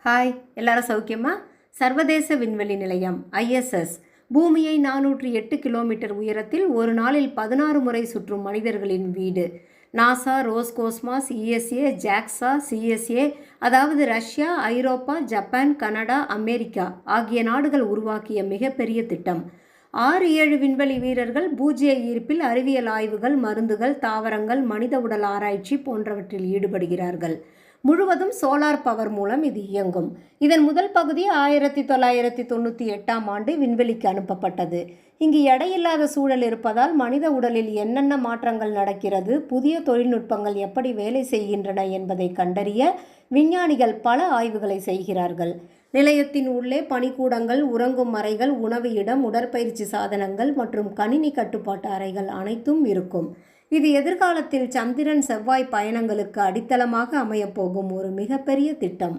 Hi, எல்லாரும் சௌக்கியமா? சர்வதேச விண்வெளி நிலையம் ஐஎஸ்எஸ் பூமியை 408 கிலோமீட்டர் உயரத்தில் ஒரு நாளில் 16 முறை சுற்றும் மனிதர்களின் வீடு. நாசா, ரோஸ்கோஸ்மாஸ், இஎஸ்ஏ, ஜாக்சா, சிஎஸ்ஏ, அதாவது ரஷ்யா, ஐரோப்பா, ஜப்பான், கனடா, அமெரிக்கா ஆகிய நாடுகள் உருவாக்கிய மிகப்பெரிய திட்டம். 6-7 விண்வெளி வீரர்கள் பூஜ்ய ஈர்ப்பில் அறிவியல் ஆய்வுகள், மருந்துகள், தாவரங்கள், மனித உடல் ஆராய்ச்சி போன்றவற்றில் ஈடுபடுகிறார்கள். முழுவதும் சோலார் பவர் மூலம் இது இயங்கும். இதன் முதல் பகுதி 1998ஆம் ஆண்டு விண்வெளிக்கு அனுப்பப்பட்டது. இங்கு எடையில்லாத சூழல் இருப்பதால் மனித உடலில் என்னென்ன மாற்றங்கள் நடக்கிறது, புதிய தொழில்நுட்பங்கள் எப்படி வேலை செய்கின்றன என்பதை கண்டறிய விஞ்ஞானிகள் பல ஆய்வுகளை செய்கிறார்கள். நிலையத்தின் உள்ளே பணிக்கூடங்கள், உறங்கும் அறைகள், உணவு இடம், உடற்பயிற்சி சாதனங்கள் மற்றும் கணினி கட்டுப்பாட்டு அறைகள் அனைத்தும் இருக்கும். இது எதிர்காலத்தில் சந்திரன், செவ்வாய் பயணங்களுக்கு அடித்தளமாக அமையப்போகும் ஒரு மிகப்பெரிய திட்டம்.